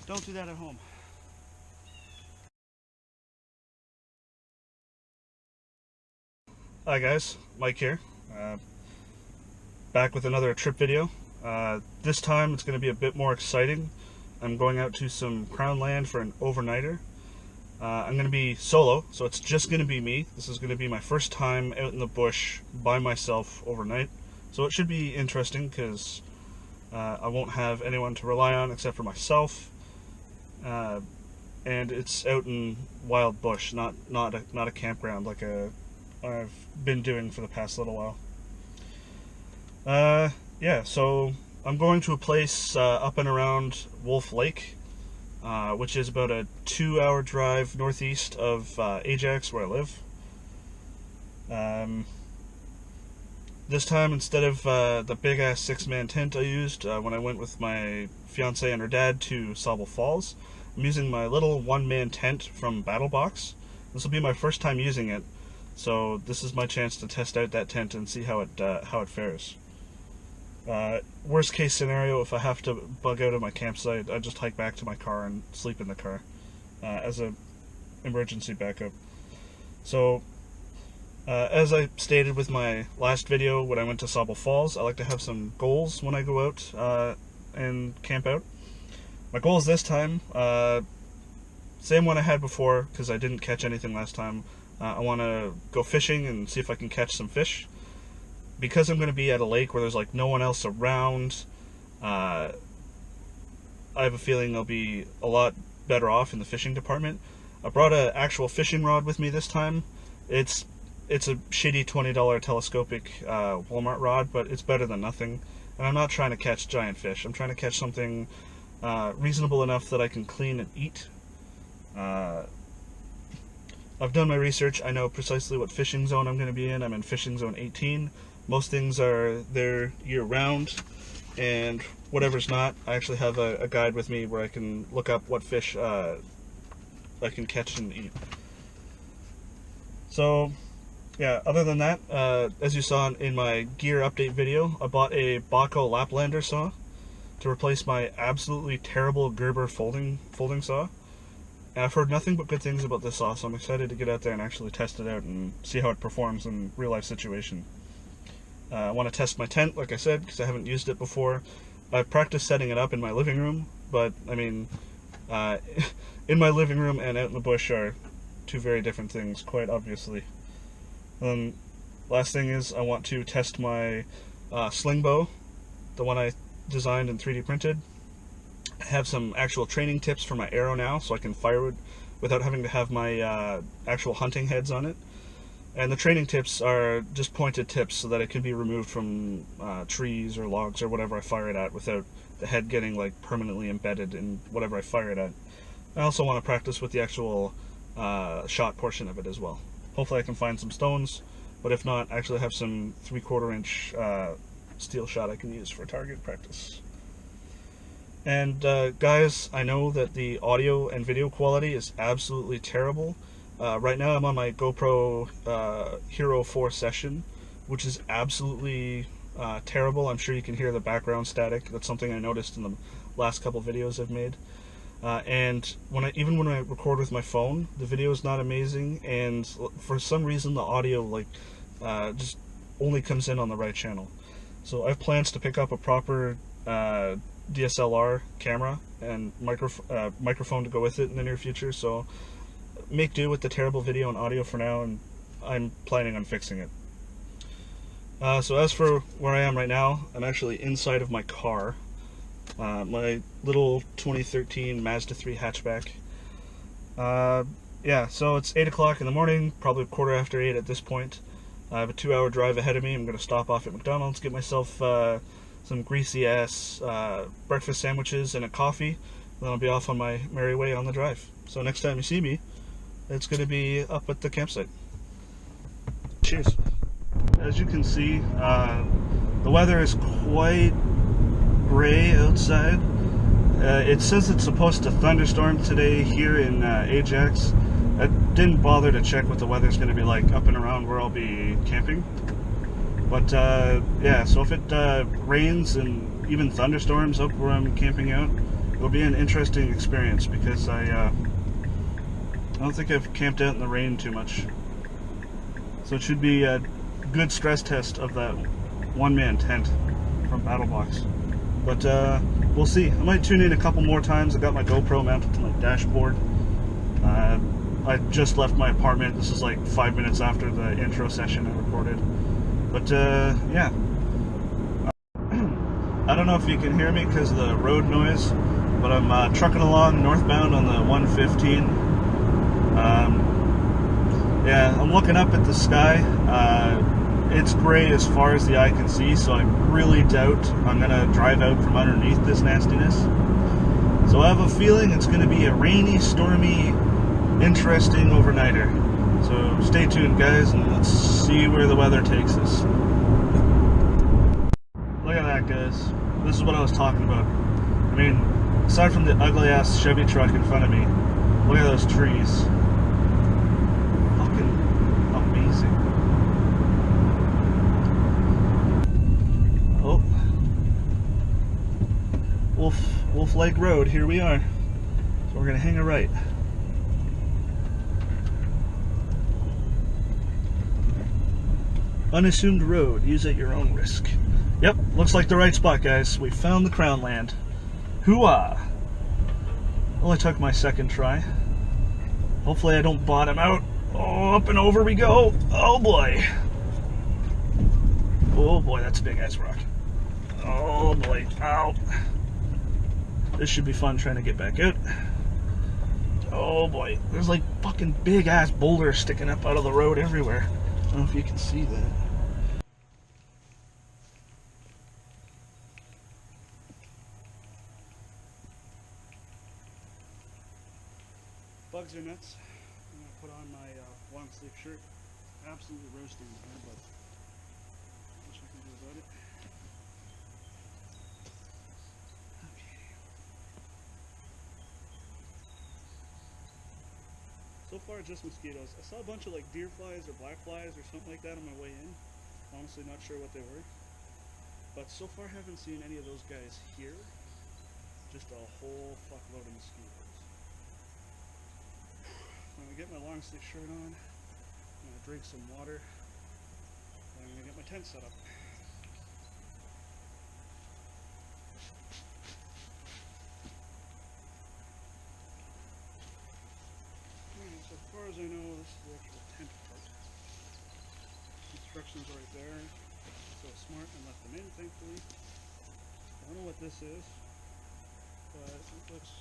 Don't do that at home. Hi guys, Mike here. Back with another trip video. This time it's going to be a bit more exciting. I'm going out to some crown land for an overnighter. I'm going to be solo, so it's just going to be me. This is going to be my first time out in the bush by myself overnight. So it should be interesting because I won't have anyone to rely on except for myself. And it's out in wild bush, not a campground like I've been doing for the past little while. Yeah, so I'm going to a place up and around Wolf Lake, which is about a 2-hour drive northeast of Ajax, where I live. This time, instead of the big-ass 6-man tent I used when I went with my fiancée and her dad to Sauble Falls, I'm using my little 1-man tent from BattleBox. This will be my first time using it, so this is my chance to test out that tent and see how it fares. Worst case scenario, if I have to bug out of my campsite, I just hike back to my car and sleep in the car as an emergency backup. So, as I stated with my last video when I went to Sauble Falls, I like to have some goals when I go out and camp out. My goals this time, same one I had before because I didn't catch anything last time. I want to go fishing and see if I can catch some fish. Because I'm going to be at a lake where there's like no one else around, I have a feeling I'll be a lot better off in the fishing department. I brought an actual fishing rod with me this time. It's a shitty $20 telescopic Walmart rod, but it's better than nothing. And I'm not trying to catch giant fish. I'm trying to catch something reasonable enough that I can clean and eat. I've done my research. I know precisely what fishing zone I'm going to be in. I'm in fishing zone 18. Most things are there year-round, and whatever's not, I actually have a guide with me where I can look up what fish I can catch and eat. So, yeah, other than that, as you saw in my gear update video, I bought a Bahco Laplander saw to replace my absolutely terrible Gerber folding saw. And I've heard nothing but good things about this saw, so I'm excited to get out there and actually test it out and see how it performs in real-life situation. I want to test my tent, like I said, because I haven't used it before. I've practiced setting it up in my living room, but, I mean, in my living room and out in the bush are two very different things, quite obviously. Last thing is, I want to test my Slingbow, the one I designed and 3D printed. I have some actual training tips for my arrow now, so I can firewood without having to have my actual hunting heads on it. And the training tips are just pointed tips so that it can be removed from trees or logs or whatever I fire it at without the head getting like permanently embedded in whatever I fire it at. I also want to practice with the actual shot portion of it as well. Hopefully I can find some stones, but if not, I actually have some 3/4 inch steel shot I can use for target practice. And guys, I know that the audio and video quality is absolutely terrible. Right now I'm on my GoPro Hero 4 session, which is absolutely terrible. I'm sure you can hear the background static. That's something I noticed in the last couple videos I've made. And even when I record with my phone, the video is not amazing, and for some reason the audio just only comes in on the right channel. So I have plans to pick up a proper DSLR camera and microphone to go with it in the near future, so make do with the terrible video and audio for now, and I'm planning on fixing it. So as for where I am right now, I'm actually inside of my car, my little 2013 Mazda 3 hatchback. Yeah, so it's 8 o'clock in the morning, probably 8:15 at this point. I have a 2-hour drive ahead of me. I'm going to stop off at McDonald's, get myself some greasy ass breakfast sandwiches and a coffee, then I'll be off on my merry way on the drive. So next time you see me, it's going to be up at the campsite. Cheers. As you can see, the weather is quite gray outside. It says it's supposed to thunderstorm today here in Ajax. I didn't bother to check what the weather's going to be like up and around where I'll be camping. But yeah, so if it rains and even thunderstorms up where I'm camping out, it it'll be an interesting experience because I don't think I've camped out in the rain too much. So it should be a good stress test of that one-man tent from BattleBox. But we'll see. I might tune in a couple more times. I got my GoPro mounted to my dashboard. I just left my apartment. This is like 5 minutes after the intro session I recorded. But yeah. I don't know if you can hear me because of the road noise, but I'm trucking along northbound on the 115. Yeah, I'm looking up at the sky. It's gray as far as the eye can see, so I really doubt I'm going to drive out from underneath this nastiness. So I have a feeling it's going to be a rainy, stormy, interesting overnighter. So stay tuned, guys, and let's see where the weather takes us. Look at that, guys. This is what I was talking about. I mean, aside from the ugly-ass Chevy truck in front of me, look at those trees. Fucking amazing. Oh. Wolf Lake Road, here we are. So we're gonna hang a right. Unassumed road, use at your own risk. Yep, looks like the right spot, guys. We found the crown land. Hoo-ah! Only took my second try. Hopefully I don't bottom out. Oh, up and over we go. Oh boy. Oh boy, that's a big ass rock. Oh boy, ow. This should be fun trying to get back out. Oh boy, there's like fucking big ass boulders sticking up out of the road everywhere. I don't know if you can see that. Bugs are nuts. I'm going to put on my long sleeve shirt. Absolutely roasting here, but what I can do about it. Okay. So far, just mosquitoes. I saw a bunch of like deer flies or black flies or something like that on my way in. Honestly, not sure what they were. But so far, haven't seen any of those guys here. Just a whole fuckload of mosquitoes. I'm going to get my long sleeve shirt on, I'm going to drink some water, and I'm going to get my tent set up. Alright, so as far as I know, this is the actual tent part. Instructions are right there, so smart and left them in, thankfully. I don't know what this is, but it looks...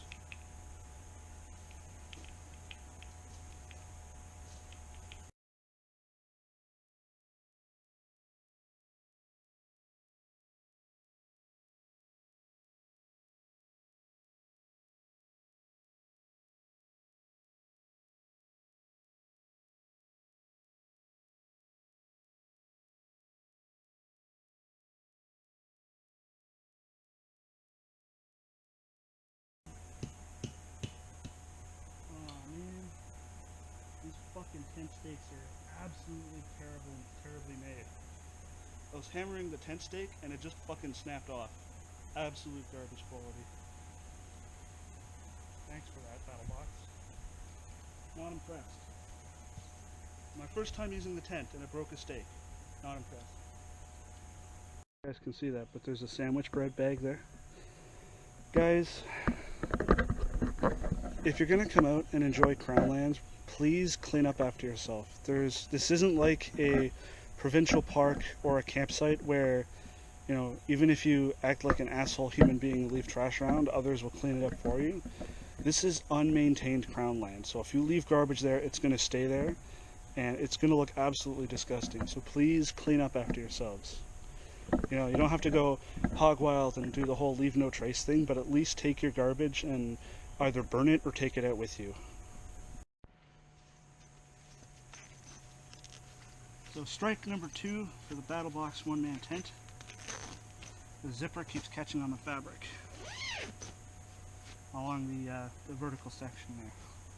Fucking tent stakes are absolutely terrible and terribly made. I was hammering the tent stake and it just fucking snapped off. Absolute garbage quality. Thanks for that, BattleBox. Not impressed. My first time using the tent and it broke a stake. Not impressed. You guys can see that, but there's a sandwich bread bag there. Guys, if you're gonna come out and enjoy Crownlands, please clean up after yourself. This isn't like a provincial park or a campsite where, you know, even if you act like an asshole human being and leave trash around, others will clean it up for you. This is unmaintained crown land, so if you leave garbage there, it's going to stay there, and it's going to look absolutely disgusting. So please clean up after yourselves. You know, you don't have to go hog wild and do the whole leave no trace thing, but at least take your garbage and either burn it or take it out with you. So strike number 2 for the BattleBox one-man tent. The zipper keeps catching on the fabric along the vertical section there.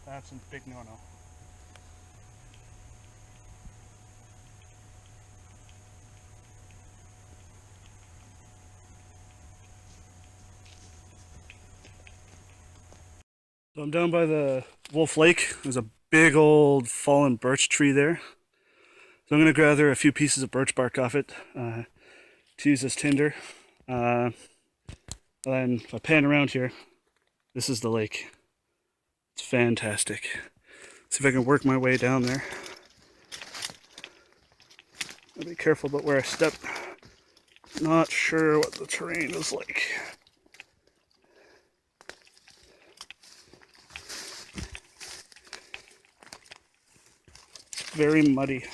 That's a big no-no. So I'm down by the Wolf Lake. There's a big old fallen birch tree there. So I'm going to gather a few pieces of birch bark off it to use as tinder. And then if I pan around here, this is the lake. It's fantastic. See if I can work my way down there. I'll be careful about where I step. Not sure what the terrain is like. It's very muddy.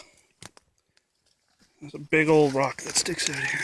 There's a big old rock that sticks out here.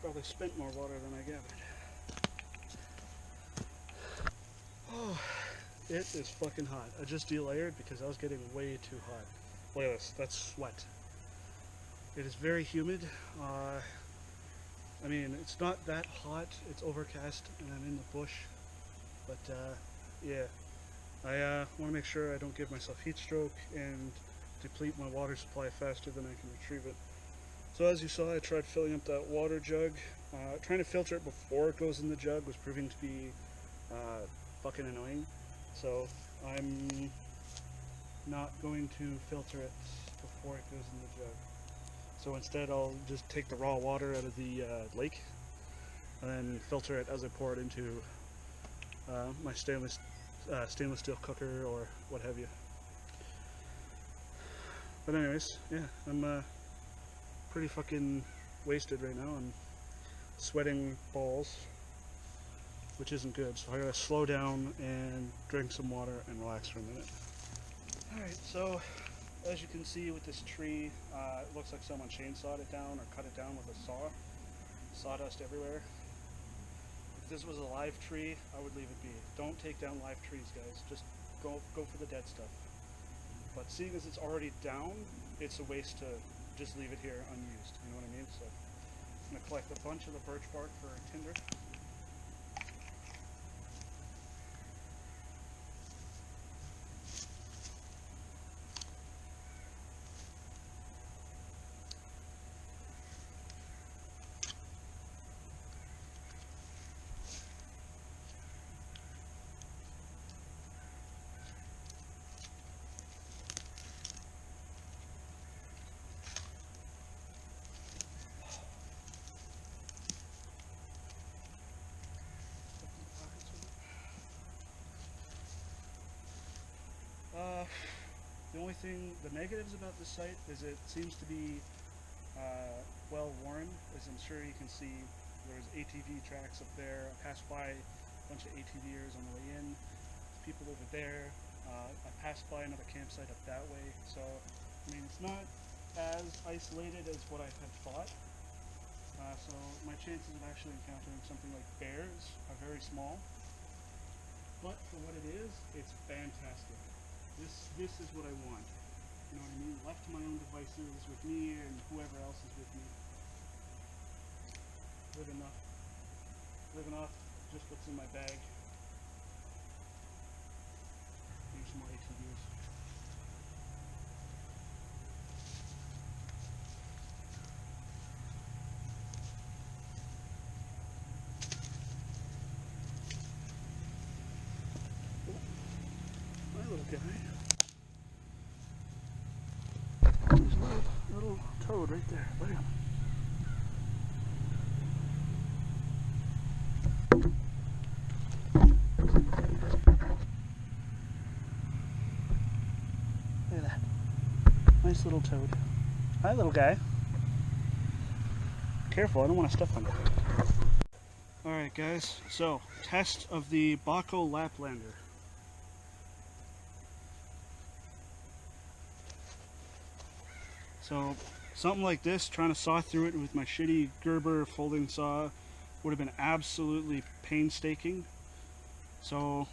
Probably spent more water than I gathered. Oh, it is fucking hot. I just delayered because I was getting way too hot. Look at this, that's sweat. It is very humid. I mean, it's not that hot. It's overcast and I'm in the bush. But yeah, I want to make sure I don't give myself heat stroke and deplete my water supply faster than I can retrieve it. So as you saw, I tried filling up that water jug. Trying to filter it before it goes in the jug was proving to be fucking annoying. So I'm not going to filter it before it goes in the jug. So instead I'll just take the raw water out of the lake and then filter it as I pour it into my stainless steel cooker or what have you. But anyways, yeah, I'm pretty fucking wasted right now. I'm sweating balls, which isn't good. So I gotta slow down and drink some water and relax for a minute. Alright, so as you can see with this tree, it looks like someone chainsawed it down or cut it down with a saw. Sawdust everywhere. If this was a live tree, I would leave it be. Don't take down live trees, guys. Just go for the dead stuff. But seeing as it's already down, it's a waste to just leave it here unused, you know what I mean? So I'm going to collect a bunch of the birch bark for tinder. The only thing, the negatives about this site is it seems to be well worn. As I'm sure you can see, there's ATV tracks up there. I passed by a bunch of ATVers on the way in. There's people over there. I passed by another campsite up that way. So, I mean, it's not as isolated as what I had thought. So my chances of actually encountering something like bears are very small. But for what it is, it's fantastic. This is what I want. You know what I mean? Left to my own devices with me and whoever else is with me. Living off just what's in my bag. Here's some more ATVs. Oh, my little guy. There's a little toad right there. Look at him. Look at that. nice little toad. Hi, little guy. Careful, I don't want to step on it. Alright guys, so test of the Bahco Laplander. So something like this, trying to saw through it with my shitty Gerber folding saw would have been absolutely painstaking. So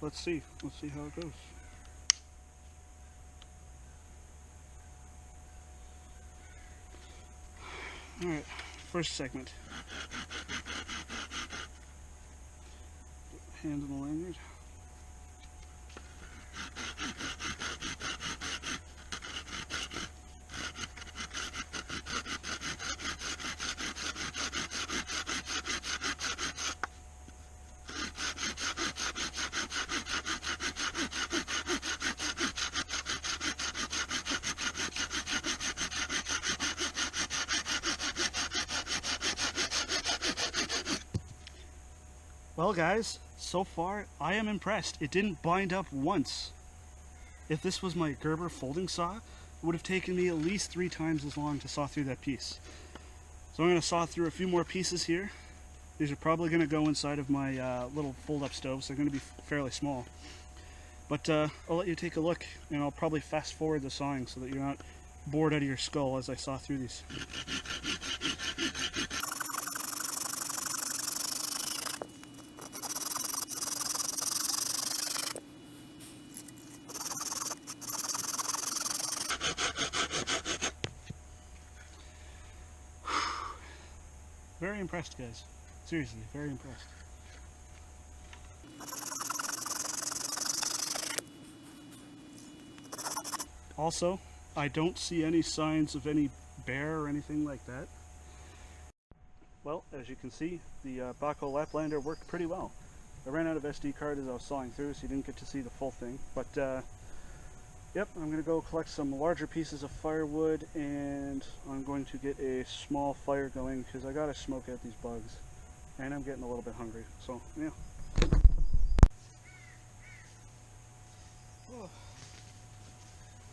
let's see how it goes. Alright, first segment. Hand on the lanyard. Well guys, so far I am impressed. It didn't bind up once. If this was my Gerber folding saw, it would have taken me at least 3 times as long to saw through that piece. So I'm going to saw through a few more pieces here. These are probably going to go inside of my little fold-up stoves. They're going to be fairly small. But I'll let you take a look, and I'll probably fast forward the sawing so that you're not bored out of your skull as I saw through these. Very impressed, guys. Seriously, very impressed. Also, I don't see any signs of any bear or anything like that. Well, as you can see, the Bahco Laplander worked pretty well. I ran out of SD card as I was sawing through, so you didn't get to see the full thing. But, yep, I'm going to go collect some larger pieces of firewood, and I'm going to get a small fire going, because I got to smoke out these bugs. And I'm getting a little bit hungry, so, yeah. Oh.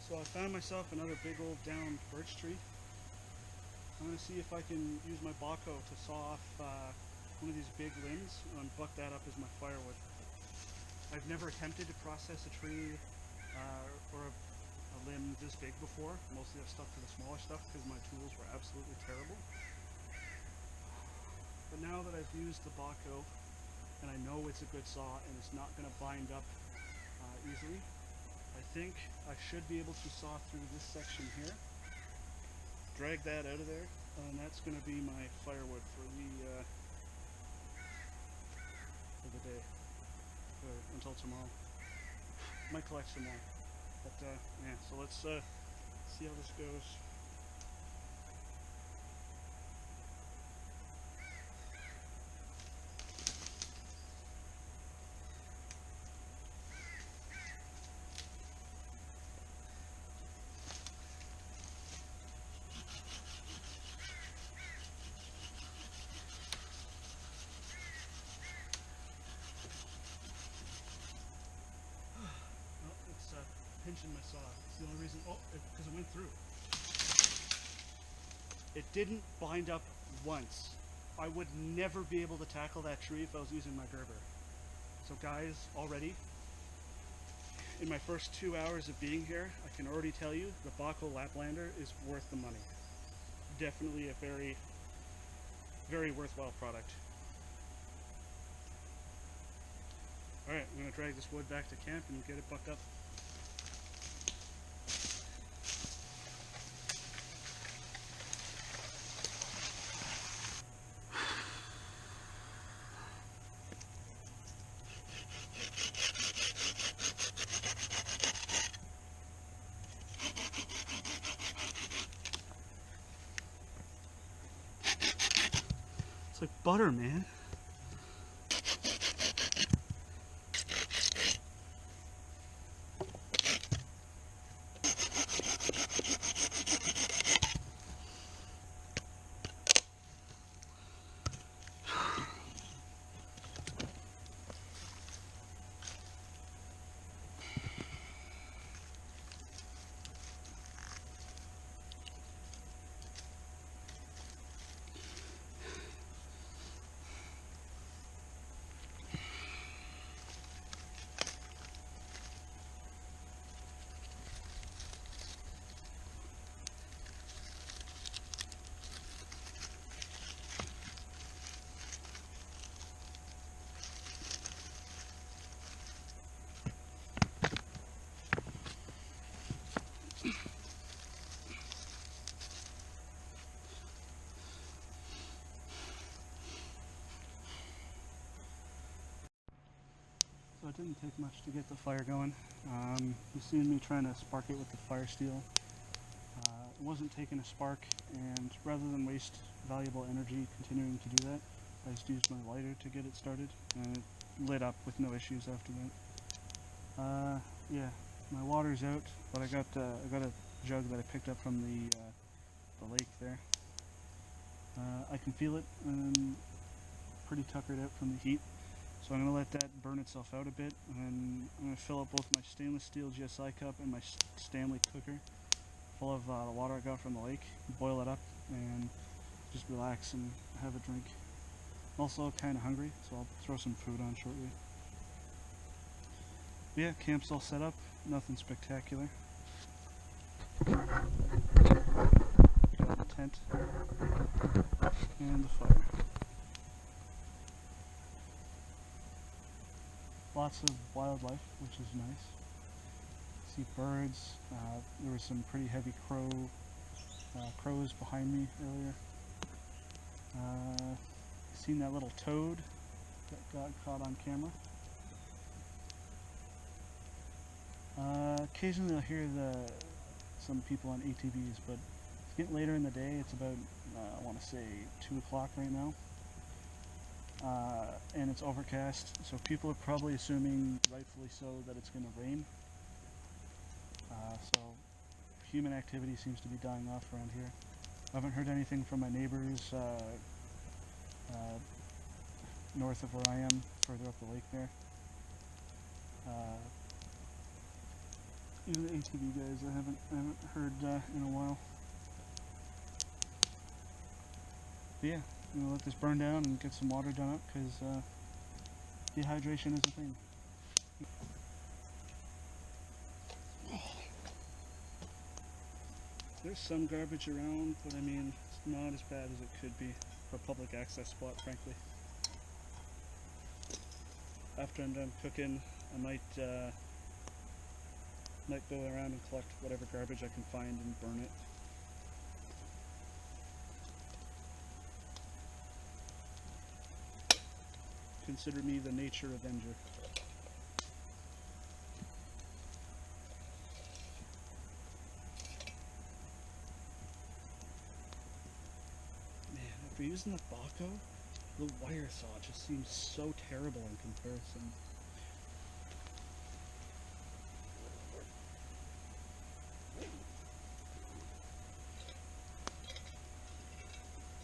So I found myself another big old down birch tree. I'm going to see if I can use my Bahco to saw off one of these big limbs and buck that up as my firewood. I've never attempted to process a tree or a limb this big before. Mostly I've stuck to the smaller stuff because my tools were absolutely terrible. But now that I've used the Bahco and I know it's a good saw and it's not going to bind up easily, I think I should be able to saw through this section here, drag that out of there, and that's going to be my firewood for the day, or until tomorrow. Might collect some more, but yeah. So let's see how this goes. Pinching my saw. It's the only reason. Oh, because it went through. It didn't bind up once. I would never be able to tackle that tree if I was using my Gerber. So guys, already, in my first 2 hours of being here, I can already tell you the Bahco Laplander is worth the money. Definitely a very, very worthwhile product. Alright, I'm going to drag this wood back to camp and get it bucked up. It's like butter, man. So it didn't take much to get the fire going. You've seen me trying to spark it with the fire steel. It wasn't taking a spark, and rather than waste valuable energy continuing to do that, I just used my lighter to get it started, and it lit up with no issues after that. Yeah, my water's out, but I got a jug that I picked up from the lake there. I can feel it, and I'm pretty tuckered out from the heat. So I'm going to let that burn itself out a bit, and then I'm going to fill up both my stainless steel GSI cup and my Stanley cooker full of the water I got from the lake, boil it up, and just relax and have a drink. I'm also kind of hungry, so I'll throw some food on shortly. But yeah, camp's all set up, nothing spectacular. Got the tent and the fire. Lots of wildlife, which is nice. See birds. There was some pretty heavy crows behind me earlier. Seen that little toad that got caught on camera. Occasionally I'll hear some people on ATVs, but it's getting later in the day. It's about, I want to say 2 o'clock right now. And it's overcast, so people are probably assuming, rightfully so, that it's going to rain. So human activity seems to be dying off around here. I haven't heard anything from my neighbors north of where I am, further up the lake there. Even the ATV guys I haven't heard in a while. But yeah, I'm going to let this burn down and get some water done up, because dehydration is a thing. There's some garbage around, but I mean, it's not as bad as it could be for a public access spot, frankly. After I'm done cooking, I might go around and collect whatever garbage I can find and burn it. Consider me the nature avenger. Man, after using the Bahco, the wire saw just seems so terrible in comparison.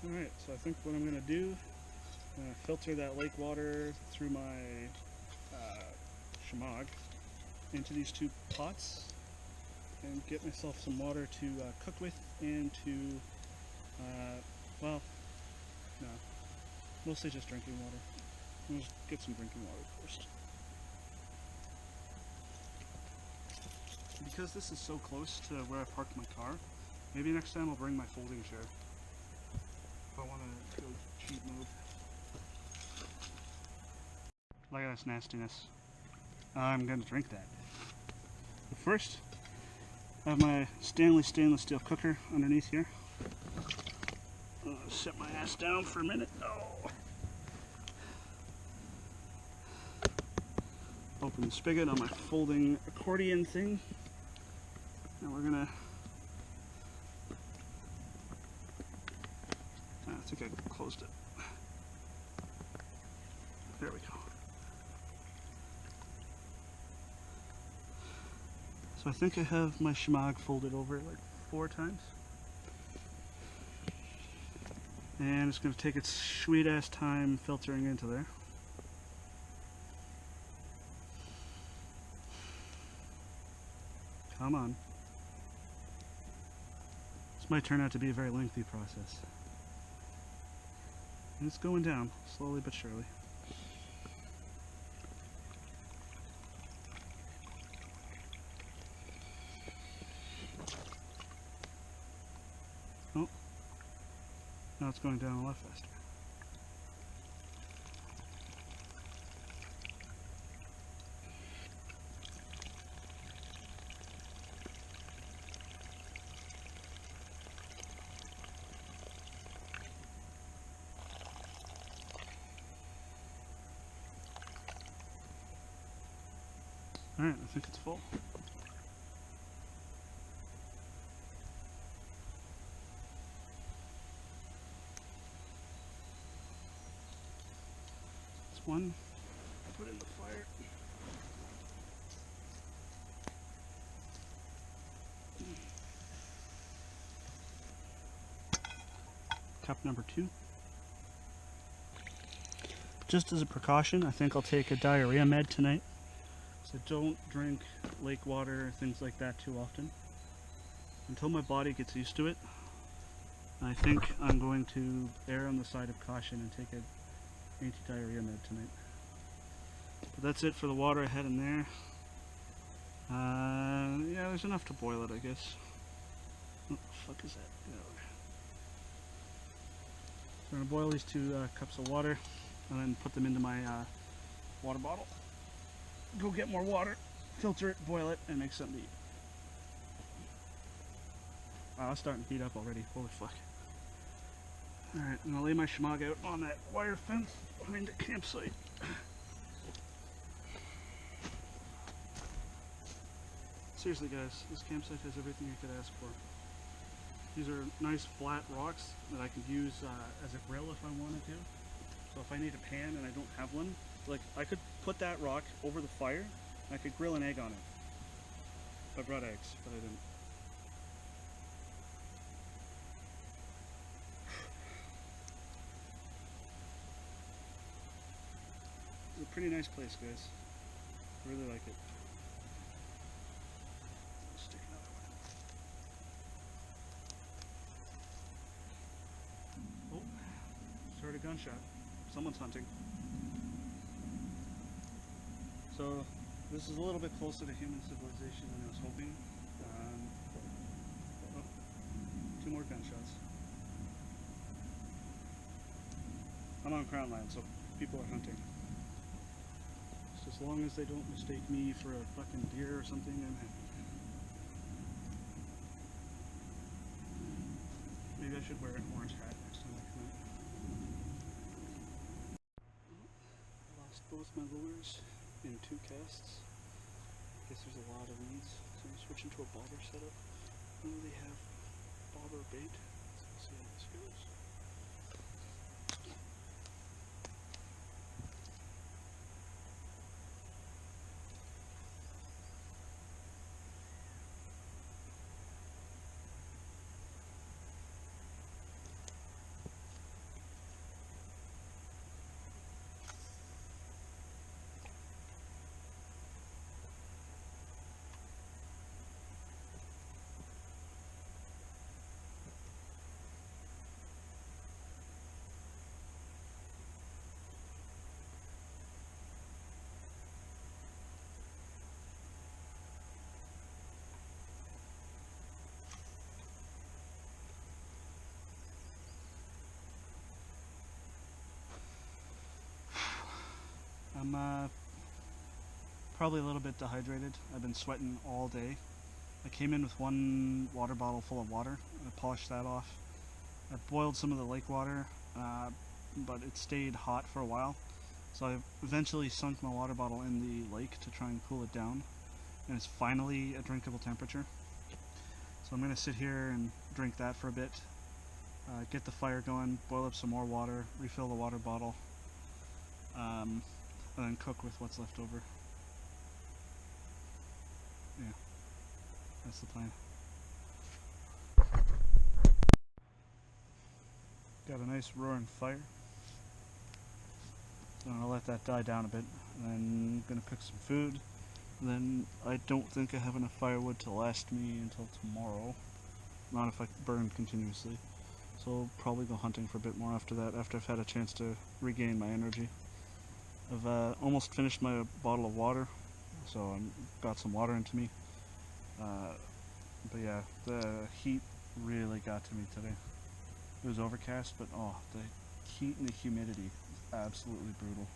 Alright, so I think what I'm going to do, I'm going to filter that lake water through my shemagh into these 2 pots and get myself some water to cook with and to, well, no, mostly just drinking water. I'll just get some drinking water first. Because this is so close to where I parked my car, maybe next time I'll bring my folding chair if I want to go cheat mode. Look at this nastiness. I'm going to drink that. But first, I have my Stanley stainless steel cooker underneath here. I'll set my ass down for a minute. Oh. Open the spigot on my folding accordion thing. Now we're gonna, I think I closed it. There we go. So I think I have my shemagh folded over like 4 times. And it's going to take its sweet ass time filtering into there. Come on. This might turn out to be a very lengthy process. And it's going down, slowly but surely. Oh. Now it's going down a lot faster. Alright, I think it's full. It's one. Put it in the fire. Cup number 2. Just as a precaution, I think I'll take a diarrhea med tonight. So don't drink lake water or things like that too often. Until my body gets used to it, I think I'm going to err on the side of caution and take an anti-diarrhea med tonight. But that's it for the water I had in there. Yeah, there's enough to boil it, I guess. What the fuck is that? Get out of there. So I'm going to boil these 2 cups of water and then put them into my water bottle. Go get more water, filter it, boil it, and make something to eat. Wow, it's starting to heat up already. Holy fuck. Alright, I'm gonna lay my schmog out on that wire fence behind the campsite. Seriously guys, this campsite has everything you could ask for. These are nice flat rocks that I could use as a grill if I wanted to. So if I need a pan and I don't have one, like I could put that rock over the fire and I could grill an egg on it. I brought eggs, but I didn't. It's a pretty nice place, guys. I really like it. Let's stick another one. Oh, just heard a gunshot. Someone's hunting. So this is a little bit closer to human civilization than I was hoping. Oh, 2 more gunshots. I'm on crown land, so people are hunting. Just as long as they don't mistake me for a fucking deer or something, I'm happy. Maybe I should wear an orange hat next time I come out. I lost both my lures in 2 casts. I guess there's a lot of weeds, so I'm switching to a bobber setup. I don't really have bobber bait, so we'll see how this goes. I'm probably a little bit dehydrated. I've been sweating all day. I came in with 1 water bottle full of water. I polished that off. I boiled some of the lake water, but it stayed hot for a while. So I eventually sunk my water bottle in the lake to try and cool it down. And it's finally a drinkable temperature. So I'm going to sit here and drink that for a bit. Get the fire going, boil up some more water, refill the water bottle. And then cook with what's left over. Yeah, that's the plan. Got a nice roaring fire. I'm gonna let that die down a bit, and then I'm gonna cook some food. And then I don't think I have enough firewood to last me until tomorrow. Not if I burn continuously. So I'll probably go hunting for a bit more after that, after I've had a chance to regain my energy. I've almost finished my bottle of water, so I've got some water into me. But yeah, the heat really got to me today. It was overcast, but oh, the heat and the humidity is absolutely brutal.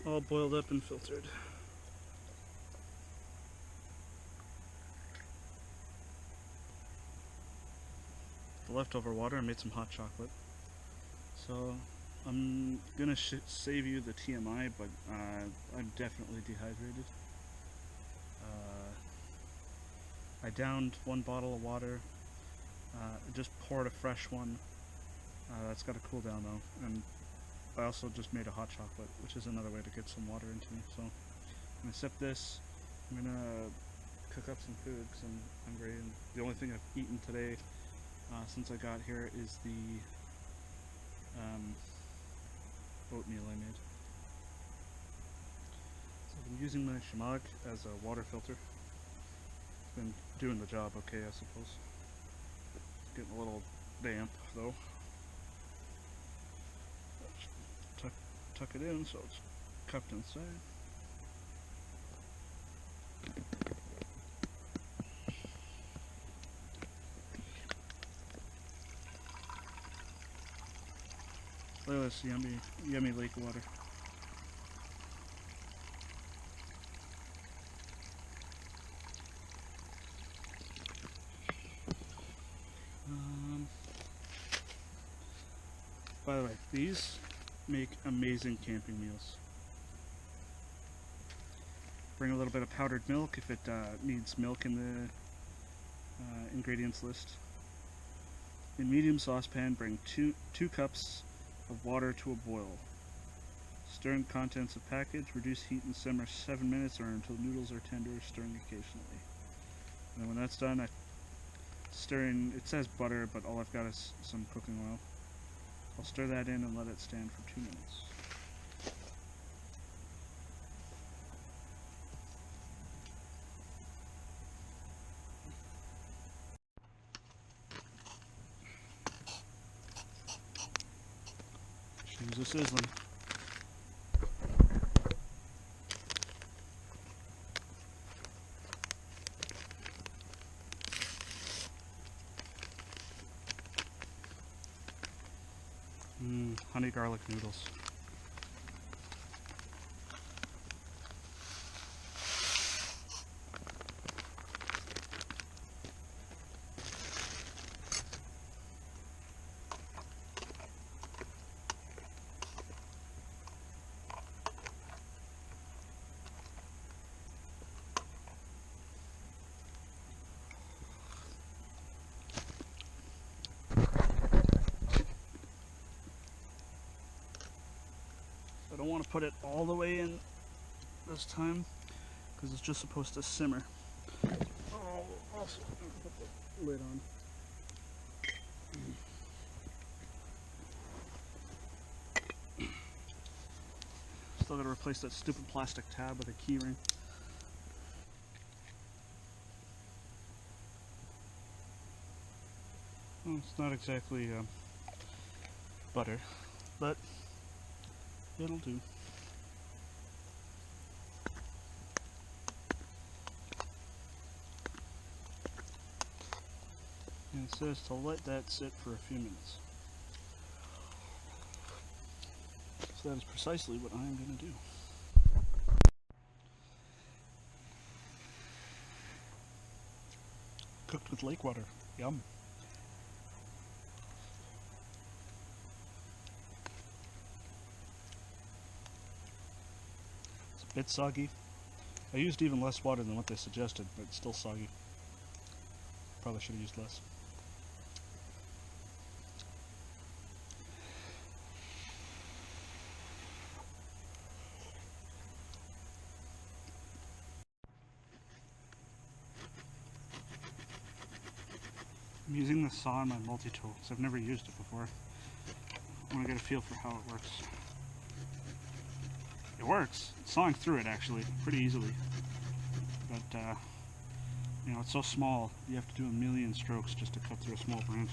All boiled up and filtered. leftover water. I made some hot chocolate. So I'm gonna save you the TMI, but I'm definitely dehydrated. I downed 1 bottle of water. Just poured a fresh one. That's got to cool down though, and I also just made a hot chocolate, which is another way to get some water into me. So I'm gonna sip this. I'm gonna cook up some food because I'm hungry, and the only thing I've eaten today since I got here is the oatmeal I made. So I've been using my Mavic as a water filter. It's been doing the job okay, I suppose. Getting a little damp though. Tuck it in so it's cupped inside. Look at this yummy lake water. By the way, these make amazing camping meals. Bring a little bit of powdered milk if it needs milk in the ingredients list. In medium saucepan, bring 2 cups of water to a boil. Stir in contents of package, reduce heat and simmer 7 minutes or until noodles are tender, stirring occasionally. And then when that's done, I stir in, it says butter, but all I've got is some cooking oil. I'll stir that in and let it stand for 2 minutes. Use a sizzling. Honey garlic noodles. I don't want to put it all the way in this time because it's just supposed to simmer. Oh, also put the lid on. Still got to replace that stupid plastic tab with a key ring. Well, it's not exactly butter, but it'll do. And it says to let that sit for a few minutes. So that is precisely what I'm going to do. Cooked with lake water. Yum. Bit soggy. I used even less water than what they suggested, but it's still soggy. Probably should have used less. I'm using the saw on my multi-tool because I've never used it before. I want to get a feel for how it works. It works. It's sawing through it actually pretty easily, but you know, it's so small you have to do a million strokes just to cut through a small branch.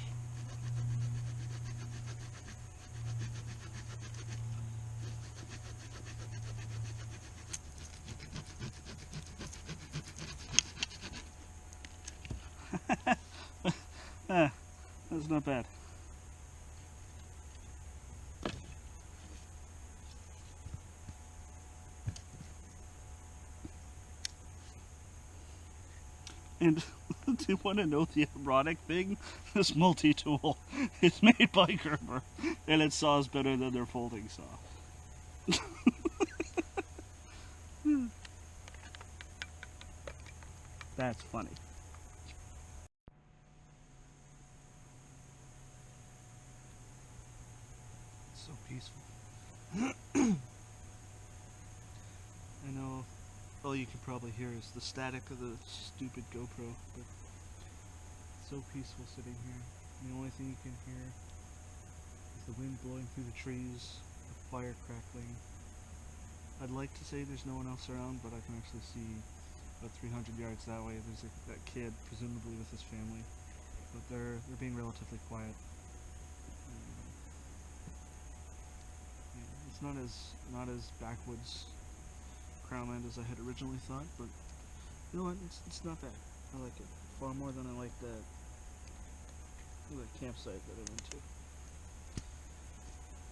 That's not bad. And do you want to know the ironic thing? This multi-tool is made by Gerber, and it saws better than their folding saw. That's funny. It's so peaceful. I know all you can probably hear is the static of the stupid GoPro, but it's so peaceful sitting here. The only thing you can hear is the wind blowing through the trees, the fire crackling. I'd like to say there's no one else around, but I can actually see about 300 yards that way. There's that kid, presumably with his family, but they're being relatively quiet. It's not as backwoods Crownland as I had originally thought, but you know what? It's not bad. I like it far more than I like the campsite that I went to.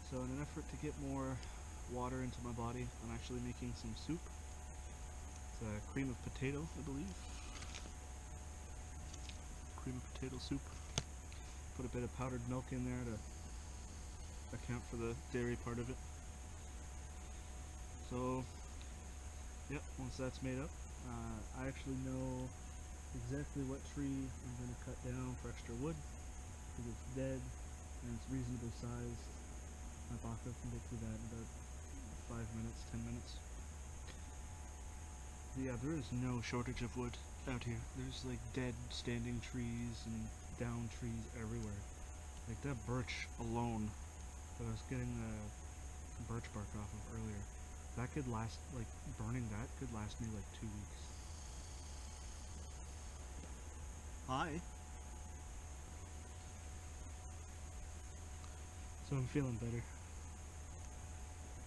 So in an effort to get more water into my body, I'm actually making some soup. It's a cream of potato, I believe. Cream of potato soup. Put a bit of powdered milk in there to account for the dairy part of it. So, yep, once that's made up, I actually know exactly what tree I'm going to cut down for extra wood, because it's dead and it's reasonably sized. My Bahco can get through that in about 5 minutes, 10 minutes. Yeah, there is no shortage of wood out here. There's like dead standing trees and down trees everywhere. Like that birch alone that I was getting the birch bark off of earlier, that could last, like burning that could last me like 2 weeks. Hi. So I'm feeling better.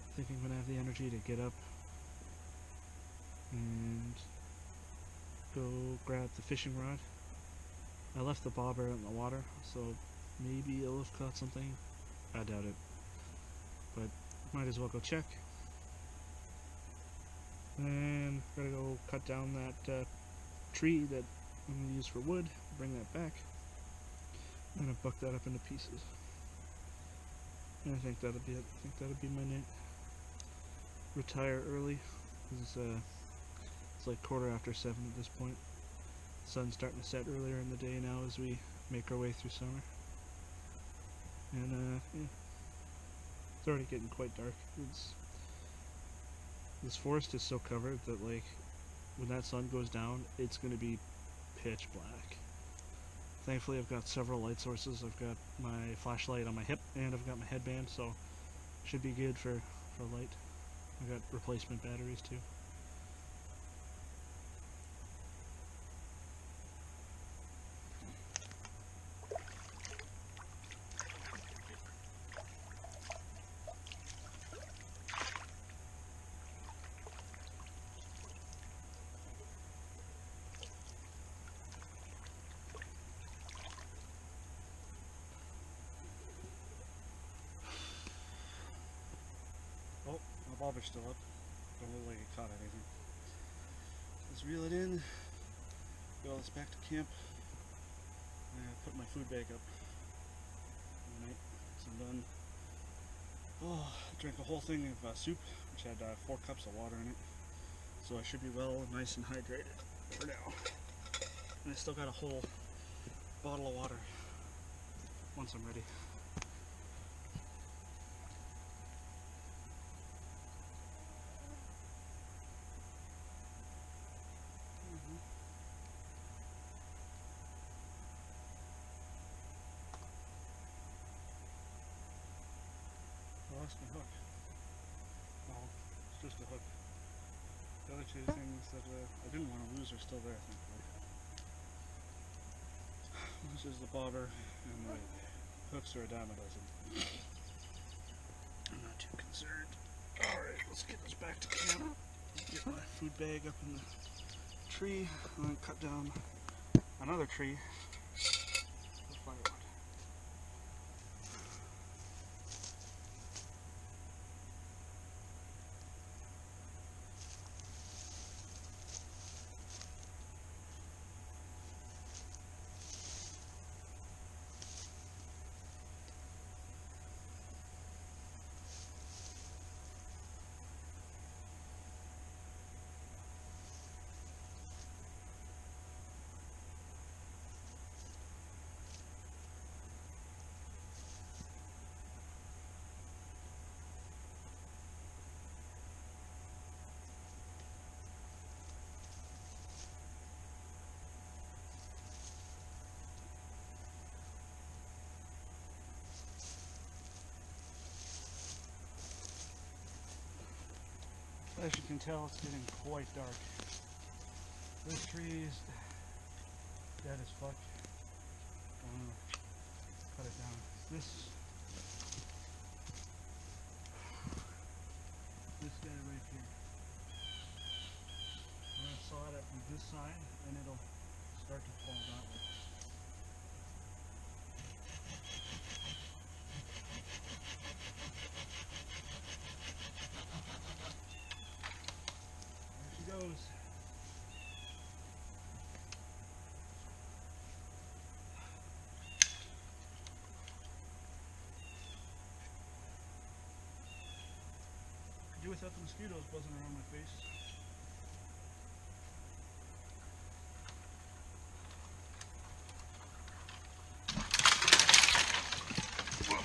I think I'm gonna have the energy to get up and go grab the fishing rod. I left the bobber out in the water, so maybe it'll have caught something. I doubt it, but might as well go check. And gotta go cut down that tree that I'm gonna use for wood, bring that back, and I'll buck that up into pieces. And I think that'll be it. I think that'll be my night. Retire early, because it's like 7:15 at this point. The sun's starting to set earlier in the day now as we make our way through summer. And yeah, it's already getting quite dark. This forest is so covered that like when that sun goes down, it's going to be pitch black. Thankfully, I've got several light sources. I've got my flashlight on my hip, and I've got my headband, so should be good for light. I've got replacement batteries too. Oh, my bobber's still up. Don't look like it caught anything. Let's reel it in, get all this back to camp, and put my food bag up. Alright, so I'm done. Oh, I drank a whole thing of soup, which had 4 cups of water in it. So I should be well, nice and hydrated for now. And I still got a whole bottle of water once I'm ready. I lost my hook. Well, it's just a hook. The other 2 things that I didn't want to lose are still there, thankfully. This is the bobber, and the hooks are a dime a dozen. I'm not too concerned. Alright, let's get this back to camp. Get my food bag up in the tree, and then cut down another tree for firewood. As you can tell, it's getting quite dark. This tree is dead as fuck. I'm gonna cut it down. This guy right here. I'm gonna saw it up from this side, and it'll start to fall that way. There she goes. Do without the mosquitoes buzzing around my face.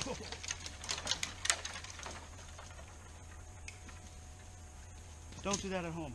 Whoa. Don't do that at home.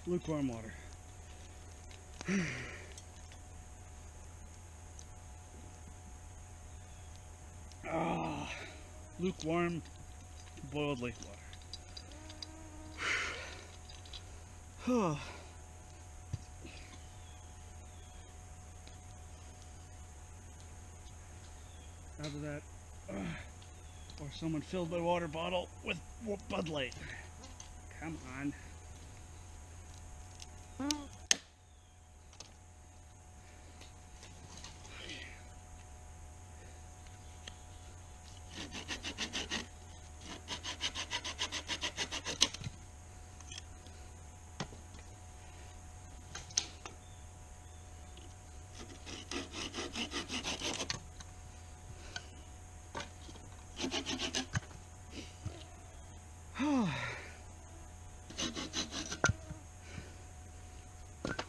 Lukewarm water. Lukewarm boiled lake water. Out of that, or someone filled my water bottle with Bud Light. Come on.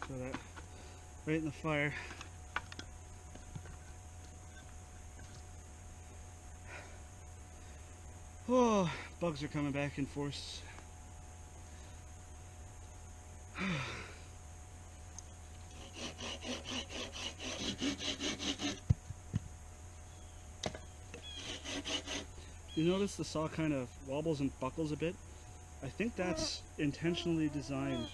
So that right in the fire. Oh, bugs are coming back in force. You notice the saw kind of wobbles and buckles a bit? I think that's intentionally designed.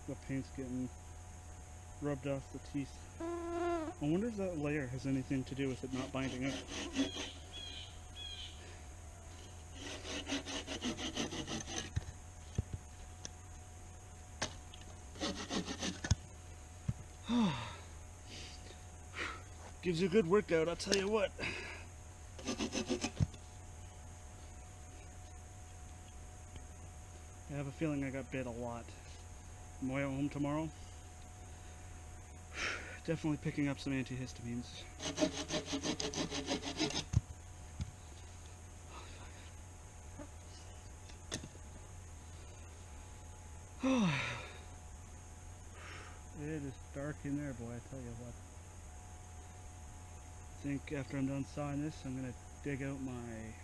The paint's getting rubbed off the teeth. I wonder if that layer has anything to do with it not binding up. Gives you a good workout, I'll tell you what. I have a feeling I got bit a lot. On my way home tomorrow, definitely picking up some antihistamines. fire, boy, I tell you what. I think after I'm done sawing this, I'm going to dig out my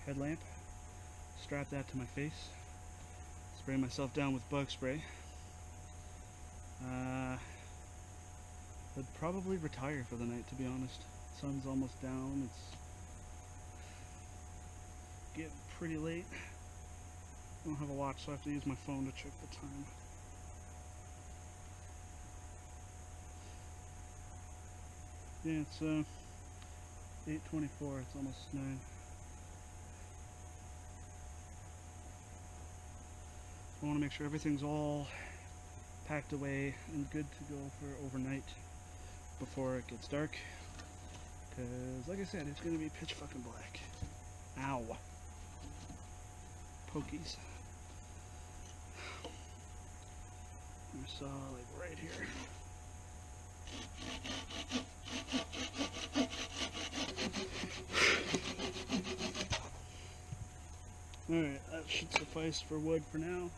headlamp, strap that to my face, spray myself down with bug spray. I'd probably retire for the night, to be honest. Sun's almost down, it's getting pretty late. I don't have a watch, so I have to use my phone to check the time. Yeah, it's 8:24, it's almost 9. I want to make sure everything's all packed away and good to go for overnight before it gets dark. Because, like I said, it's going to be pitch fucking black. Ow. Pokies. I saw, like, right here. Alright, that should suffice for wood for now.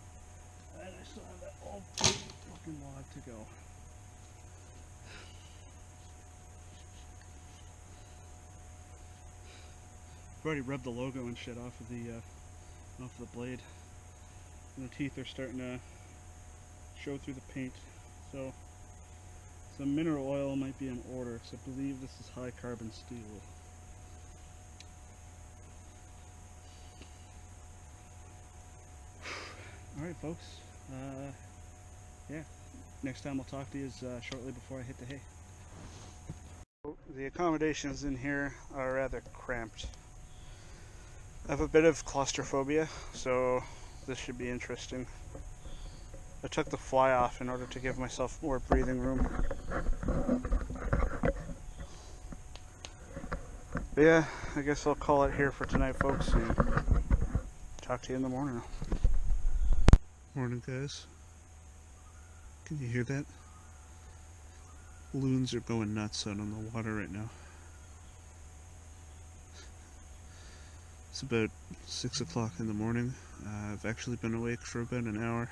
And I still have that old fucking log to go. I've already rubbed the logo and shit off of the blade. And the teeth are starting to show through the paint. So some mineral oil might be in order, because I believe this is high carbon steel. Alright folks, yeah, next time I'll talk to you is shortly before I hit the hay. The accommodations in here are rather cramped. I have a bit of claustrophobia, so this should be interesting. I took the fly off in order to give myself more breathing room. But yeah, I guess I'll call it here for tonight, folks, and talk to you in the morning. Morning, guys. Can you hear that? Loons are going nuts out on the water right now. It's about 6 o'clock in the morning. I've actually been awake for about an hour.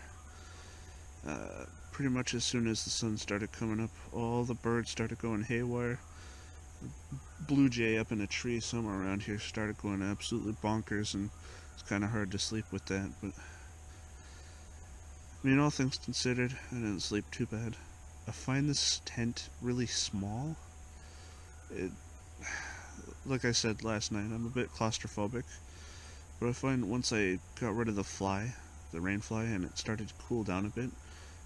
Pretty much as soon as the sun started coming up, all the birds started going haywire. Blue jay up in a tree somewhere around here started going absolutely bonkers, and it's kind of hard to sleep with that, but I mean, all things considered, I didn't sleep too bad. I find this tent really small. Like I said last night, I'm a bit claustrophobic, but I find once I got rid of the fly, the rain fly, and it started to cool down a bit,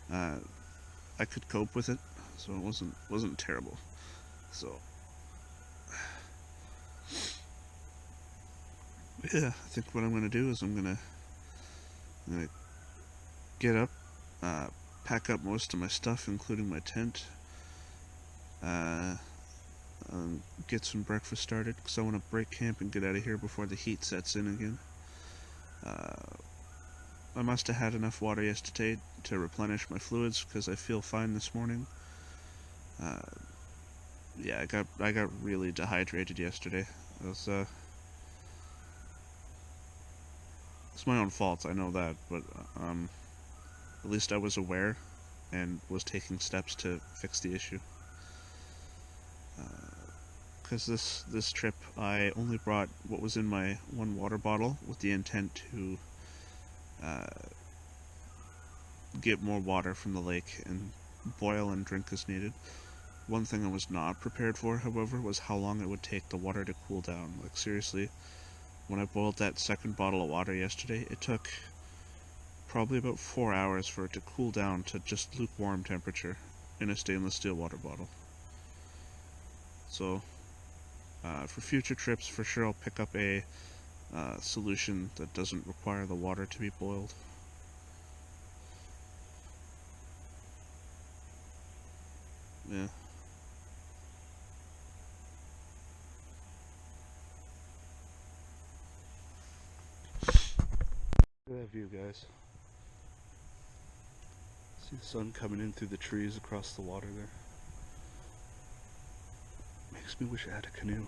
I could cope with it, so it wasn't terrible. So yeah, I think what I'm gonna do is I'm gonna get up, pack up most of my stuff, including my tent, get some breakfast started, because I want to break camp and get out of here before the heat sets in again. I must have had enough water yesterday to replenish my fluids, because I feel fine this morning. Yeah, I got really dehydrated yesterday. It's my own fault, I know that, but at least I was aware and was taking steps to fix the issue. Because this trip I only brought what was in my one water bottle with the intent to get more water from the lake and boil and drink as needed. One thing I was not prepared for, however, was how long it would take the water to cool down. Like, seriously, when I boiled that second bottle of water yesterday, it took probably about 4 hours for it to cool down to just lukewarm temperature in a stainless steel water bottle. So for future trips, for sure I'll pick up a solution that doesn't require the water to be boiled. Yeah. Look at that view, guys. See the sun coming in through the trees across the water there. Makes me wish I had a canoe.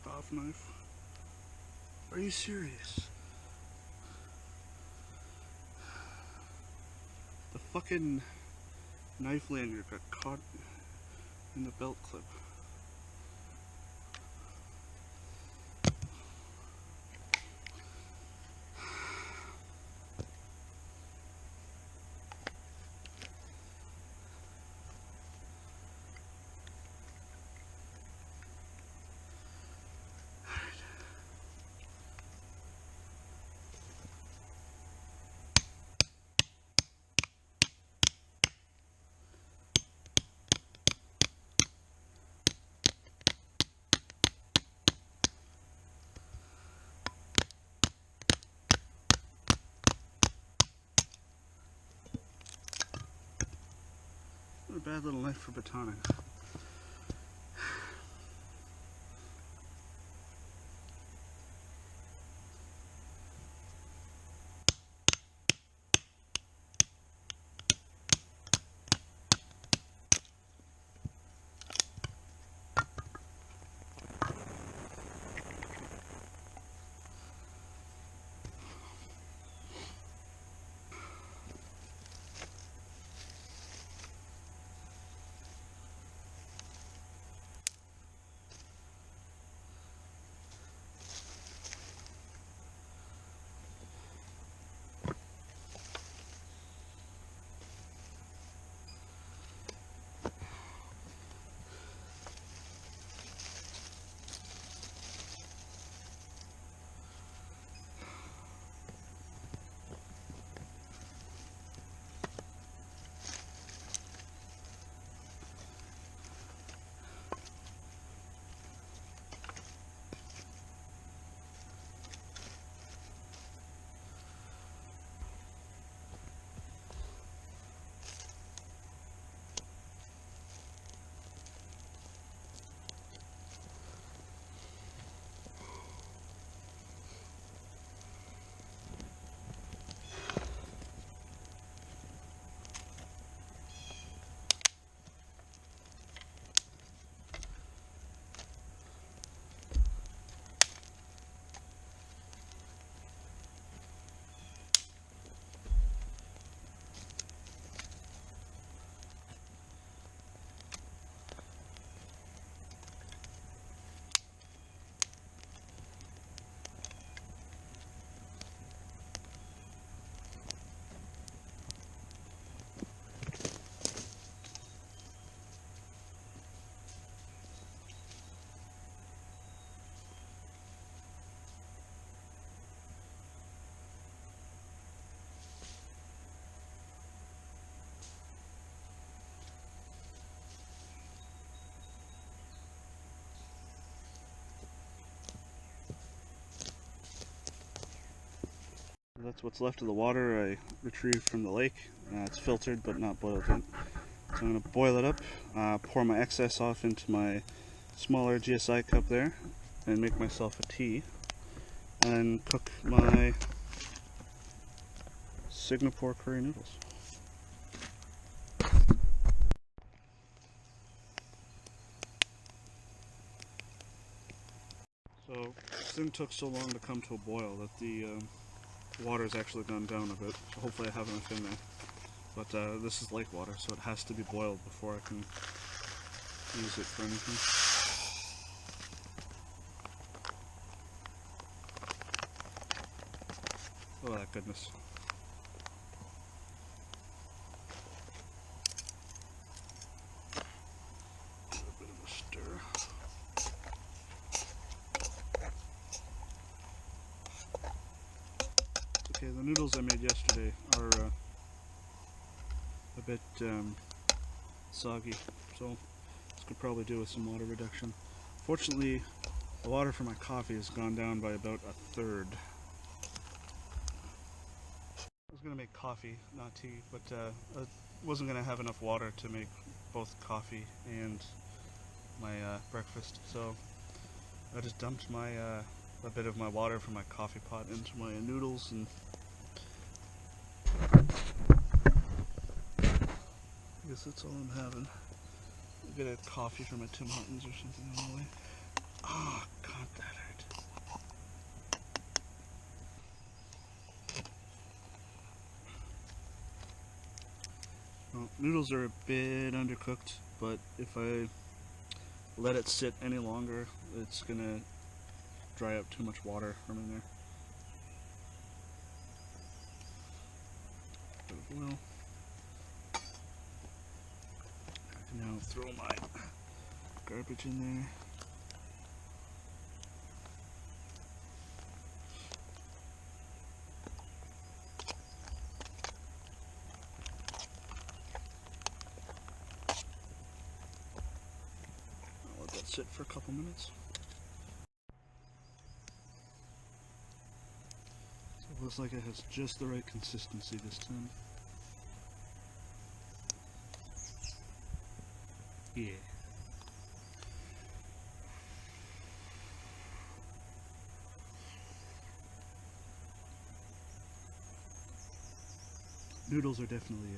off knife. Are you serious? The fucking knife lanyard got caught in the belt clip. What a bad little knife for batoning. That's what's left of the water I retrieved from the lake. It's filtered but not boiled yet. So I'm going to boil it up, pour my excess off into my smaller GSI cup there, and make myself a tea. And then cook my Singapore curry noodles. So this thing took so long to come to a boil that the water's actually gone down a bit. So hopefully I have enough in there. But this is lake water, so it has to be boiled before I can use it for anything. Oh, that goodness. A bit of a stir. Okay, the noodles I made yesterday are a bit soggy, so this could probably do with some water reduction. Fortunately, the water for my coffee has gone down by about a third. I was going to make coffee, not tea, but I wasn't going to have enough water to make both coffee and my breakfast, so I just dumped my a bit of my water from my coffee pot into my noodles, and I guess that's all I'm having. I'll get a coffee from a Tim Hortons or something on the way. Oh, God, Noodles are a bit undercooked, but if I let it sit any longer, it's gonna dry up too much water from in there. Bit of oil. I can now throw my garbage in there. I'll let that sit for a couple minutes. So it looks like it has just the right consistency this time. Yeah. Noodles are definitely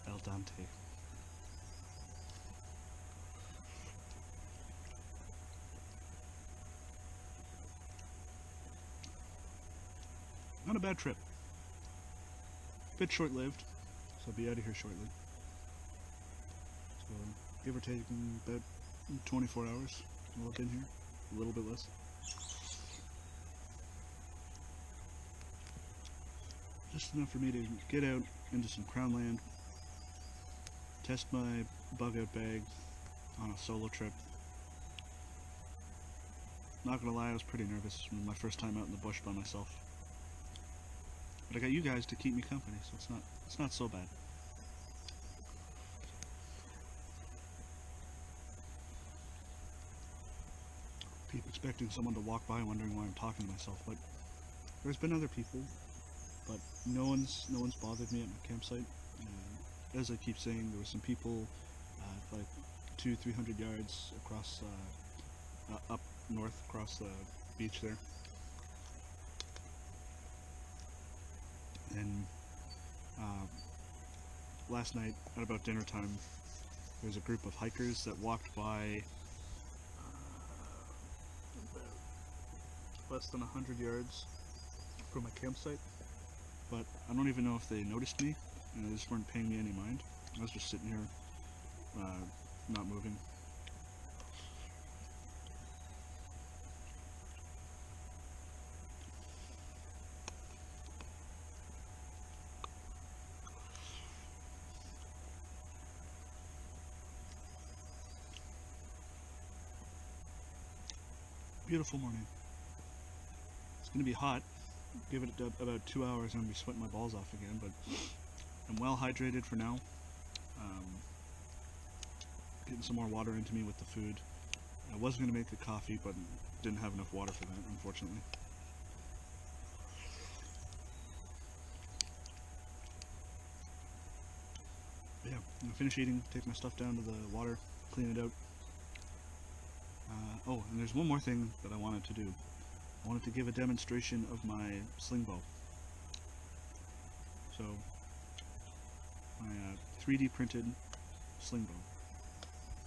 al dente. Not a bad trip. A bit short-lived, so I'll be out of here shortly. So give or take about 24 hours while I've been here, a little bit less. Just enough for me to get out into some crown land, test my bug-out bag on a solo trip. Not gonna lie, I was pretty nervous. It was my first time out in the bush by myself. But I got you guys to keep me company, so it's not so bad. Keep expecting someone to walk by wondering why I'm talking to myself, but there's been other people, but no one's bothered me at my campsite. As I keep saying, there were some people like 200-300 yards across up north across the beach there, and last night at about dinner time there was a group of hikers that walked by less than 100 yards from my campsite, but I don't even know if they noticed me, and they just weren't paying me any mind. I was just sitting here not moving. Beautiful morning. It's going to be hot. Give it about 2 hours and I'll be sweating my balls off again, but I'm well hydrated for now. Getting some more water into me with the food. I was going to make a coffee, but didn't have enough water for that, unfortunately. But yeah, I'm gonna finish eating, take my stuff down to the water, clean it out. Oh, and there's one more thing that I wanted to do. I wanted to give a demonstration of my Slingbow. So, my 3D printed Slingbow.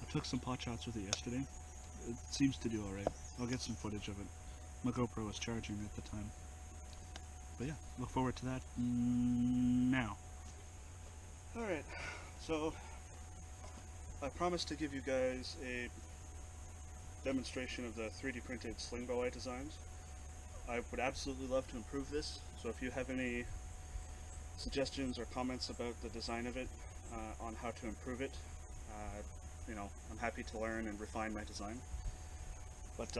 I took some pot shots with it yesterday. It seems to do alright. I'll get some footage of it. My GoPro was charging at the time. But yeah, look forward to that now. Alright, so I promised to give you guys a demonstration of the 3D printed Slingbow I designed. I would absolutely love to improve this, so if you have any suggestions or comments about the design of it, on how to improve it, you know, I'm happy to learn and refine my design. But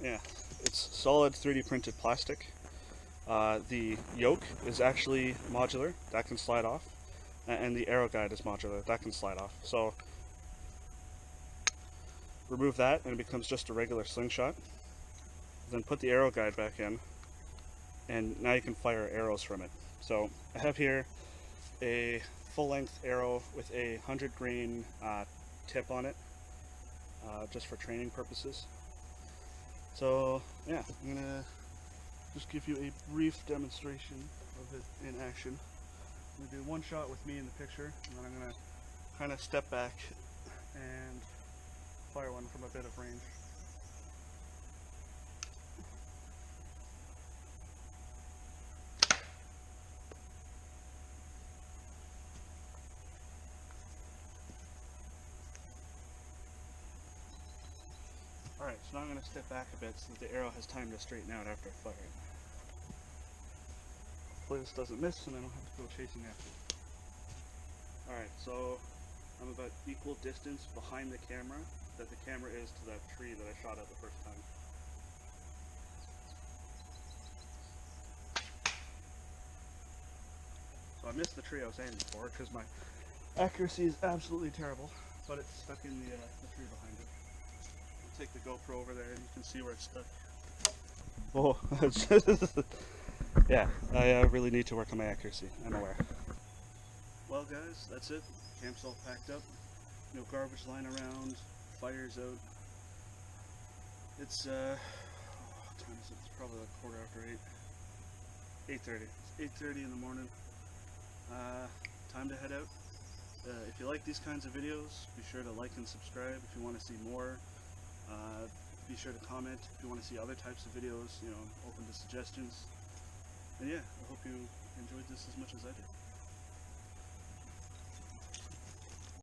yeah, it's solid 3D printed plastic. The yoke is actually modular, that can slide off, and the arrow guide is modular, that can slide off. So remove that and it becomes just a regular slingshot. Then put the arrow guide back in, and now you can fire arrows from it. So I have here a full-length arrow with a 100 grain tip on it, just for training purposes. So yeah, I'm gonna just give you a brief demonstration of it in action. I'm gonna do one shot with me in the picture, and then I'm gonna kind of step back and fire one from a bit of range. Alright, so now I'm going to step back a bit so that the arrow has time to straighten out after I fire it. Hopefully this doesn't miss and I don't have to go chasing after it. Alright, so I'm about equal distance behind the camera that the camera is to that tree that I shot at the first time. So I missed the tree I was aiming for because my accuracy is absolutely terrible, but it's stuck in the tree behind it. I'll take the GoPro over there and you can see where it's stuck. Oh, yeah, I really need to work on my accuracy, I'm aware. Well guys, that's it. Camp's all packed up. No garbage lying around. Fire's out. It's, what time is it? It's probably like 8:15. 8:30. It's 8:30 in the morning. Time to head out. If you like these kinds of videos, be sure to like and subscribe if you want to see more. Be sure to comment if you want to see other types of videos, you know, I'm open to suggestions. And yeah, I hope you enjoyed this as much as I did.